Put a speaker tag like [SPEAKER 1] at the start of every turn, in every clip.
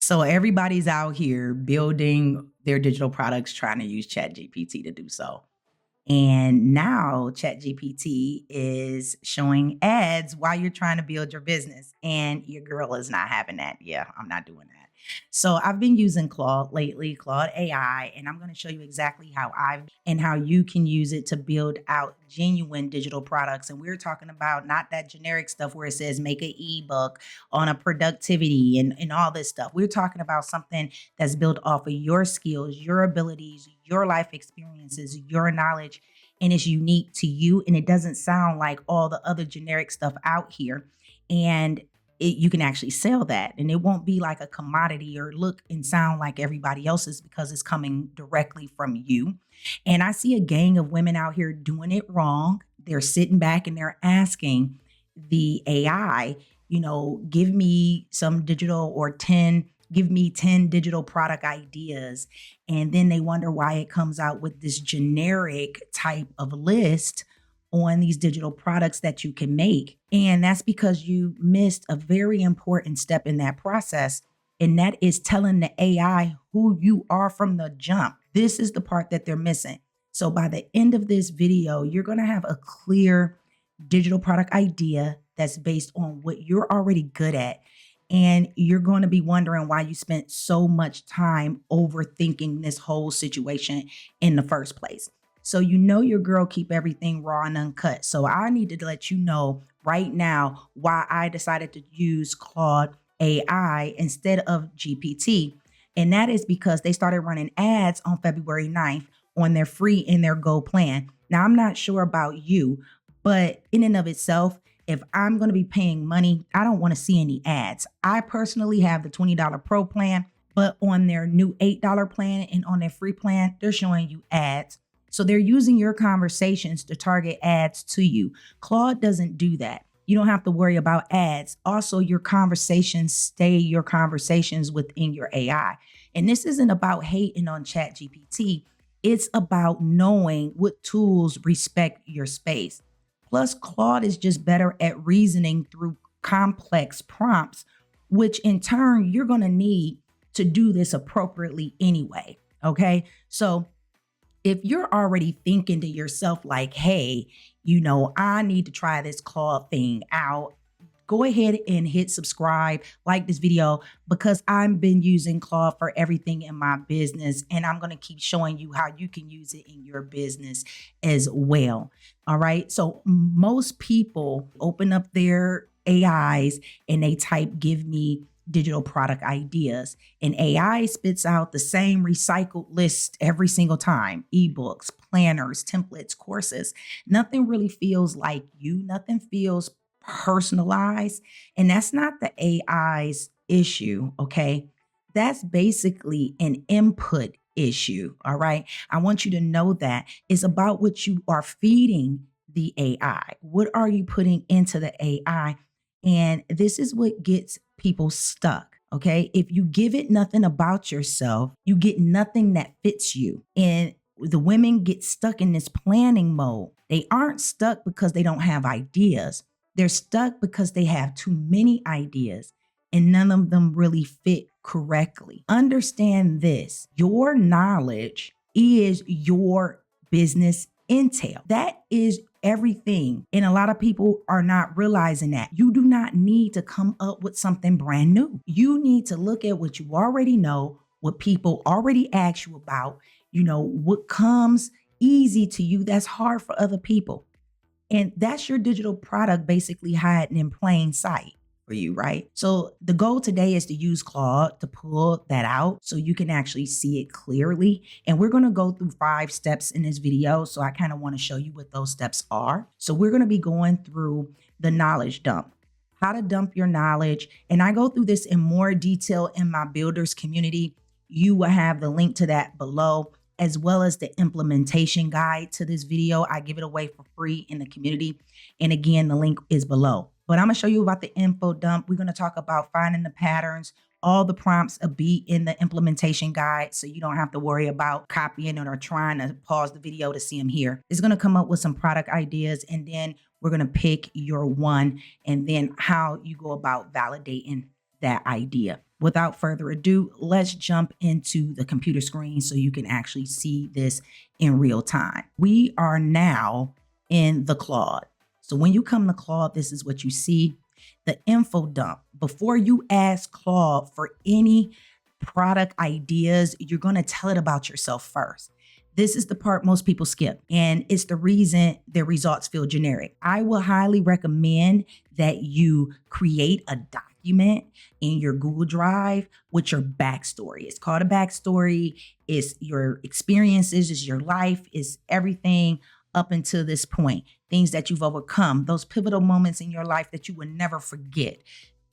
[SPEAKER 1] So everybody's out here building their digital products, trying to use ChatGPT to do so. And now ChatGPT is showing ads while you're trying to build your business. And your girl is not having that. Yeah, I'm not doing that. So I've been using Claude lately, Claude AI, and I'm going to show you exactly how I've and how you can use it to build out genuine digital products. And we're talking about not that generic stuff where it says make an ebook on a productivity and all this stuff. We're talking about something that's built off of your skills, your abilities, your life experiences, your knowledge, and it's unique to you. And it doesn't sound like all the other generic stuff out here. And you can actually sell that, and it won't be like a commodity or look and sound like everybody else's because it's coming directly from you. And I see a gang of women out here doing it wrong. They're sitting back and they're asking the AI, give me some digital or 10 give me 10 digital product ideas. And then they wonder why it comes out with this generic type of list on these digital products that you can make. And that's because you missed a very important step in that process. And that is telling the AI who you are from the jump. This is the part that they're missing. So by the end of this video, you're going to have a clear digital product idea that's based on what you're already good at. And you're going to be wondering why you spent so much time overthinking this whole situation in the first place. So your girl keep everything raw and uncut. So I need to let you know right now why I decided to use Claude AI instead of GPT. And that is because they started running ads on February 9th on their free and their Go plan. Now, I'm not sure about you, but in and of itself, if I'm going to be paying money, I don't want to see any ads. I personally have the $20 Pro plan, but on their new $8 plan and on their free plan, they're showing you ads. So they're using your conversations to target ads to you. Claude doesn't do that. You don't have to worry about ads. Also, your conversations stay your conversations within your AI. And this isn't about hating on ChatGPT. It's about knowing what tools respect your space. Plus, Claude is just better at reasoning through complex prompts, which in turn, you're going to need to do this appropriately anyway. Okay. So if you're already thinking to yourself like, hey, I need to try this Claude thing out, go ahead and hit subscribe, like this video, because I've been using Claude for everything in my business, and I'm going to keep showing you how you can use it in your business as well. All right. So most people open up their AIs and they type, give me digital product ideas, and AI spits out the same recycled list every single time: ebooks, planners, templates, courses. Nothing really feels like you. Nothing feels personalized. And that's not the AI's issue. Okay. That's basically an input issue. All right. I want you to know that it's about what you are feeding the AI. What are you putting into the AI? And this is what gets people stuck. Okay. If you give it nothing about yourself, you get nothing that fits you. And the women get stuck in this planning mode. They aren't stuck because they don't have ideas. They're stuck because they have too many ideas and none of them really fit correctly. Understand this: your knowledge is your business intel. That is everything. And a lot of people are not realizing that. You do not need to come up with something brand new. You need to look at what you already know, what people already ask you about, what comes easy to you that's hard for other people. And that's your digital product basically hiding in plain sight for you, right? So the goal today is to use Claude to pull that out so you can actually see it clearly. And we're going to go through 5 steps in this video. So I kind of want to show you what those steps are. So we're going to be going through the knowledge dump, how to dump your knowledge. And I go through this in more detail in my builders community. You will have the link to that below, as well as the implementation guide to this video. I give it away for free in the community. And again, the link is below. But I'm going to show you about the info dump. We're going to talk about finding the patterns. All the prompts will be in the implementation guide, so you don't have to worry about copying it or trying to pause the video to see them here. It's going to come up with some product ideas, and then we're going to pick your one, and then how you go about validating that idea. Without further ado, let's jump into the computer screen so you can actually see this in real time. We are now in the Claude. So when you come to Claude, this is what you see, the info dump. Before you ask Claude for any product ideas, you're going to tell it about yourself first. This is the part most people skip, and it's the reason their results feel generic. I will highly recommend that you create a document in your Google Drive with your backstory. It's called a backstory. It's your experiences, it's your life, it's everything up until this point, things that you've overcome, those pivotal moments in your life that you will never forget,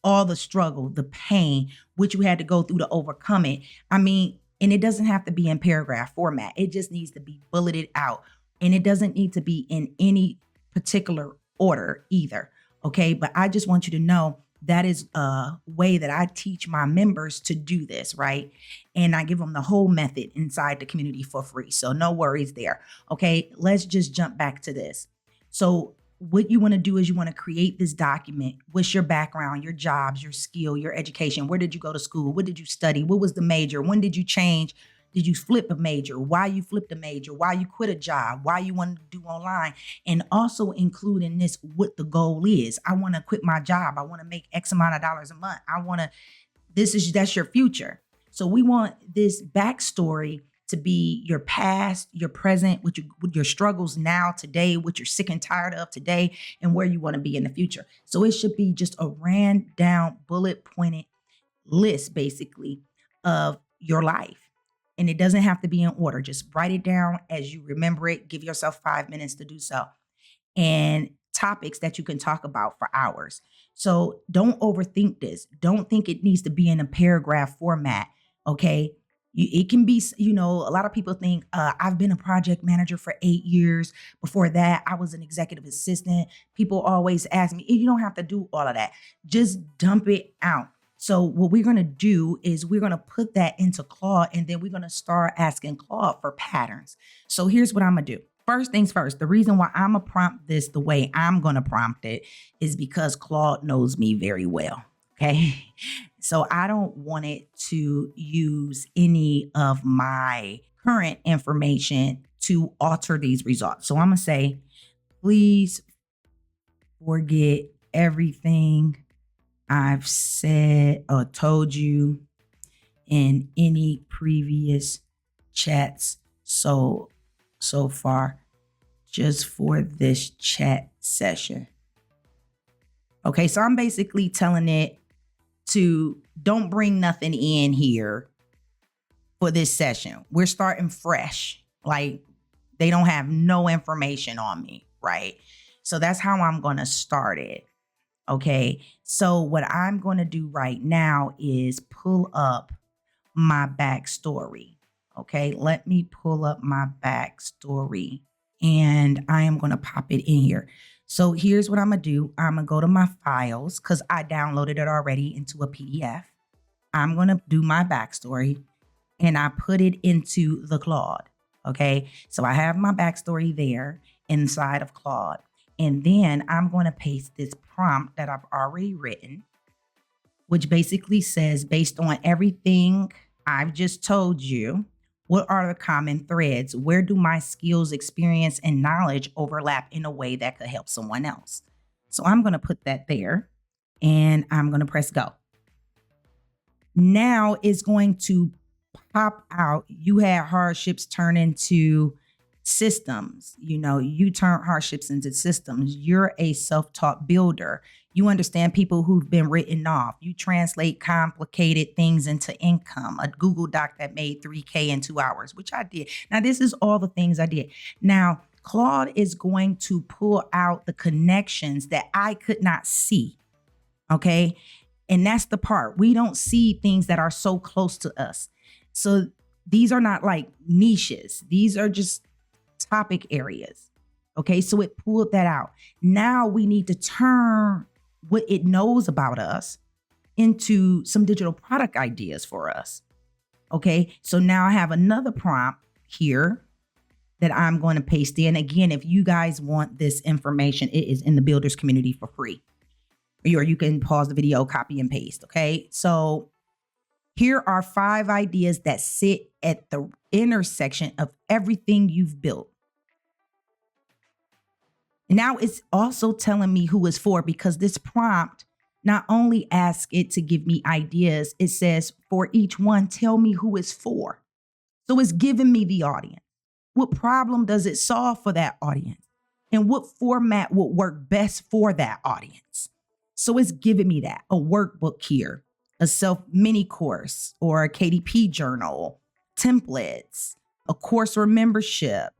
[SPEAKER 1] all the struggle, the pain, what you had to go through to overcome it. I mean, and it doesn't have to be in paragraph format. It just needs to be bulleted out. And it doesn't need to be in any particular order either. Okay. But I just want you to know that is a way that I teach my members to do this, right? And I give them the whole method inside the community for free. So no worries there. Okay. Let's just jump back to this. So what you want to do is you want to create this document. What's your background, your jobs, your skill, your education? Where did you go to school? What did you study? What was the major? When did you change? Did you flip a major? Why you flipped a major? Why you quit a job? Why you wanted to do online? And also include in this what the goal is. I want to quit my job. I want to make X amount of dollars a month. That's your future. So we want this backstory to be your past, your present, with your struggles now, today, what you're sick and tired of today, and where you want to be in the future. So it should be just a ran down, bullet pointed list, basically, of your life. And it doesn't have to be in order. Just write it down as you remember it. Give yourself 5 minutes to do so. And topics that you can talk about for hours. So don't overthink this. Don't think it needs to be in a paragraph format, okay? It can be, a lot of people think, I've been a project manager for 8 years. Before that, I was an executive assistant. People always ask me, you don't have to do all of that. Just dump it out. So what we're going to do is we're going to put that into Claude, and then we're going to start asking Claude for patterns. So here's what I'm going to do. First things first, the reason why I'm going to prompt this the way I'm going to prompt it is because Claude knows me very well. Okay. So I don't want it to use any of my current information to alter these results. So I'm going to say, please forget everything I've said or told you in any previous chats so far, just for this chat session. Okay, so I'm basically telling it to don't bring nothing in here for this session. We're starting fresh. Like they don't have no information on me, right? So that's how I'm going to start it. Okay, so what I'm going to do right now is pull up my backstory. Okay, let me pull up my backstory and I am going to pop it in here. So here's what I'm going to do. I'm going to go to my files because I downloaded it already into a PDF. I'm going to do my backstory and I put it into the Claude. Okay, so I have my backstory there inside of Claude. And then I'm going to paste this prompt that I've already written, which basically says, based on everything I've just told you, what are the common threads? Where do my skills, experience, and knowledge overlap in a way that could help someone else? So I'm going to put that there and I'm going to press go. Now it's going to pop out. You had hardships turn into systems. You turn hardships into systems. You're a self-taught builder. You understand people who've been written off. You translate complicated things into income. A Google Doc that made 3K in 2 hours, which I did. Now, this is all the things I did. Now, Claude is going to pull out the connections that I could not see. Okay. And that's the part. We don't see things that are so close to us. So these are not like niches. These are just topic areas. Okay, so it pulled that out. Now we need to turn what it knows about us into some digital product ideas for us. Okay, so now I have another prompt here that I'm going to paste in. Again, if you guys want this information, it is in the Builders community for free. or you can pause the video, copy and paste. Okay. So here are 5 ideas that sit at the intersection of everything you've built. Now it's also telling me who it's for, because this prompt not only asks it to give me ideas, it says for each one, tell me who it's for. So it's giving me the audience. What problem does it solve for that audience? And what format would work best for that audience? So it's giving me that, a workbook here, a self mini course or a KDP journal, templates, a course or membership,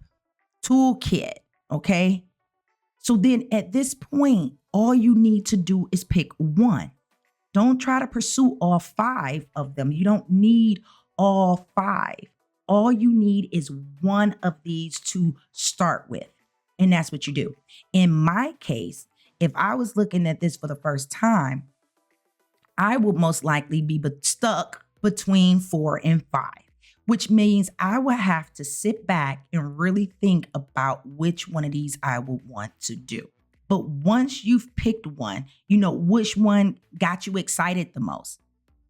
[SPEAKER 1] toolkit, okay? So then at this point, all you need to do is pick one. Don't try to pursue all 5 of them. You don't need all 5. All you need is one of these to start with. And that's what you do. In my case, if I was looking at this for the first time, I would most likely be stuck between 4 and 5, which means I would have to sit back and really think about which one of these I would want to do. But once you've picked one, you know which one got you excited the most.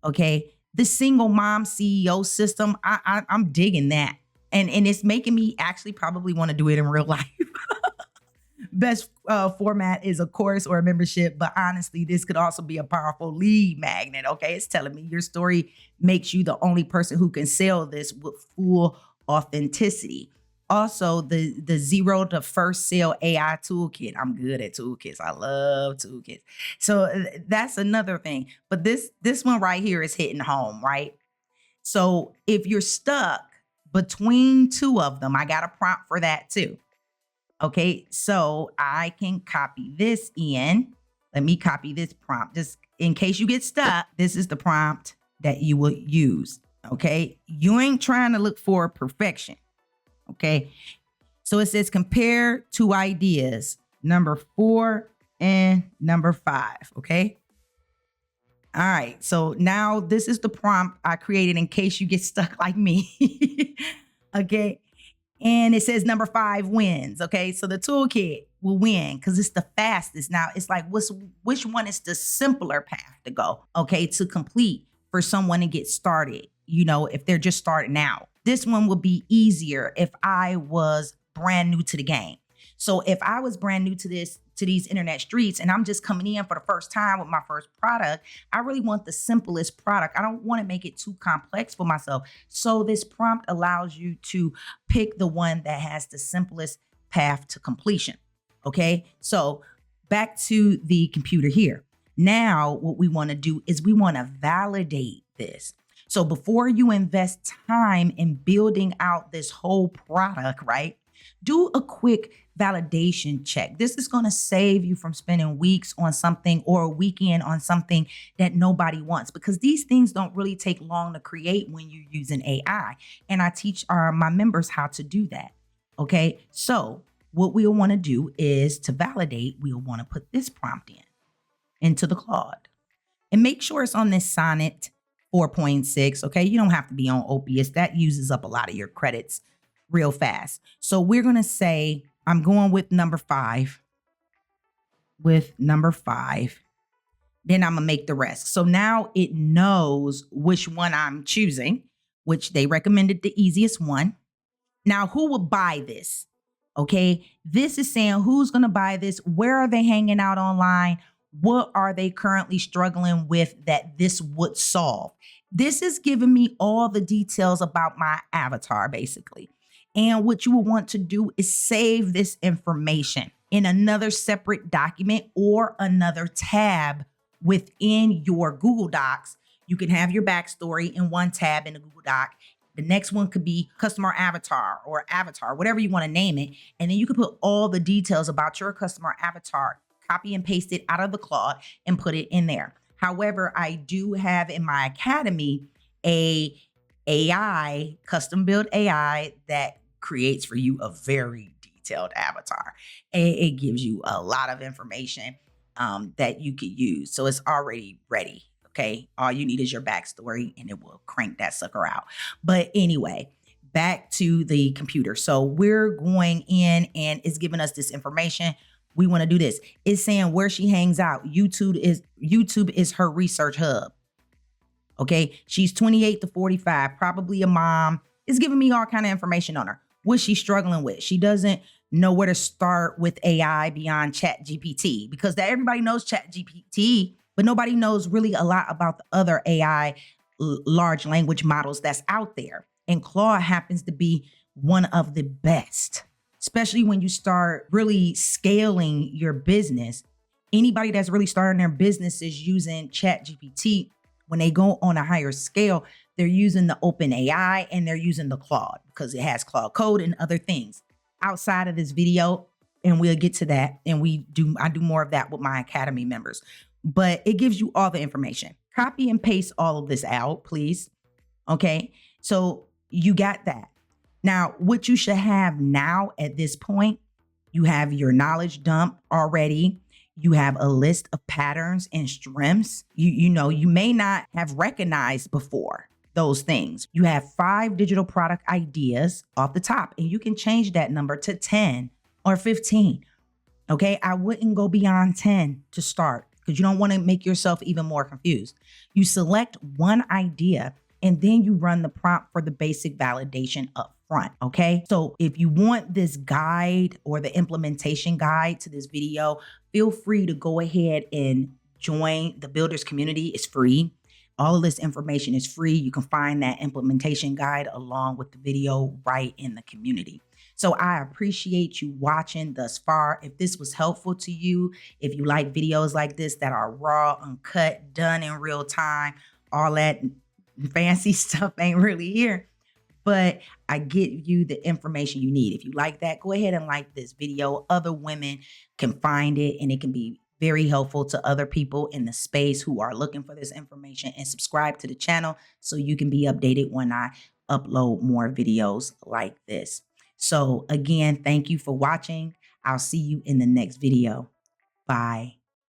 [SPEAKER 1] Okay. The single mom CEO system, I'm digging that. And it's making me actually probably want to do it in real life. Best format is a course or a membership, but honestly, this could also be a powerful lead magnet. Okay, it's telling me your story makes you the only person who can sell this with full authenticity. Also, the 0 to first sale AI toolkit. I'm good at toolkits. I love toolkits. So that's another thing. But this one right here is hitting home, right? So if you're stuck between 2 of them, I got a prompt for that too. Okay, so I can copy this in. Let me copy this prompt. Just in case you get stuck, this is the prompt that you will use. Okay, you ain't trying to look for perfection. Okay, so it says compare 2 ideas, number 4 and number 5. Okay. All right, so now this is the prompt I created in case you get stuck like me. Okay. And it says number 5 wins. Okay. So the toolkit will win because it's the fastest. Now it's like, which one is the simpler path to go? Okay. To complete for someone to get started, you know, if they're just starting out. This one would be easier if I was brand new to the game. So if I was brand new to these internet streets and I'm just coming in for the first time with my first product, I really want the simplest product. I don't want to make it too complex for myself. So this prompt allows you to pick the one that has the simplest path to completion. Okay, so back to the computer here. Now, what we want to do is we want to validate this. So before you invest time in building out this whole product, right? Do a quick validation check. This is going to save you from spending weeks on something or a weekend on something that nobody wants, because these things don't really take long to create when you're using AI. And I teach my members how to do that. Okay. So what we'll want to do is to validate, we'll want to put this prompt into the Claude and make sure it's on this Sonnet 4.6. Okay. You don't have to be on Opus. That uses up a lot of your credits real fast. So we're going to say, I'm going with number 5. Then I'm going to make the rest. So now it knows which one I'm choosing, which they recommended the easiest one. Now, who will buy this? Okay. This is saying who's going to buy this? Where are they hanging out online? What are they currently struggling with that this would solve? This is giving me all the details about my avatar, basically. And what you will want to do is save this information in another separate document or another tab within your Google Docs. You can have your backstory in one tab in the Google Doc. The next one could be customer avatar or avatar, whatever you want to name it. And then you can put all the details about your customer avatar, copy and paste it out of the Claude and put it in there. However, I do have in my academy a AI, custom build AI that creates for you a very detailed avatar. It gives you a lot of information that you could use. So it's already ready. Okay. All you need is your backstory and it will crank that sucker out. But anyway, back to the computer. So we're going in and it's giving us this information. We want to do this. It's saying where she hangs out. YouTube is her research hub. Okay. She's 28 to 45, probably a mom. It's giving me all kind of information on her. What she's struggling with. She doesn't know where to start with AI beyond ChatGPT, because everybody knows ChatGPT, but nobody knows really a lot about the other AI large language models that's out there. And Claude happens to be one of the best, especially when you start really scaling your business. Anybody that's really starting their business is using ChatGPT. When they go on a higher scale, they're using the Open AI and they're using the Claude because it has Claude code and other things. Outside of this video, and we'll get to that, and I do more of that with my Academy members, but it gives you all the information. Copy and paste all of this out, please. Okay, so you got that. Now, what you should have now at this point, you have your knowledge dump already. You have a list of patterns and strengths you may not have recognized before those things. You have 5 digital product ideas off the top, and you can change that number to 10 or 15. Okay, I wouldn't go beyond 10 to start because you don't want to make yourself even more confused. You select one idea and then you run the prompt for the basic validation up front. Okay, so if you want this guide or the implementation guide to this video, feel free to go ahead and join the Builders community. It's free. All of this information is free. You can find that implementation guide along with the video right in the community. So I appreciate you watching thus far. If this was helpful to you, if you like videos like this that are raw, uncut, done in real time, all that fancy stuff ain't really here, but I give you the information you need. If you like that, go ahead and like this video. Other women can find it and it can be very helpful to other people in the space who are looking for this information, and subscribe to the channel so you can be updated when I upload more videos like this. So again, thank you for watching. I'll see you in the next video. Bye.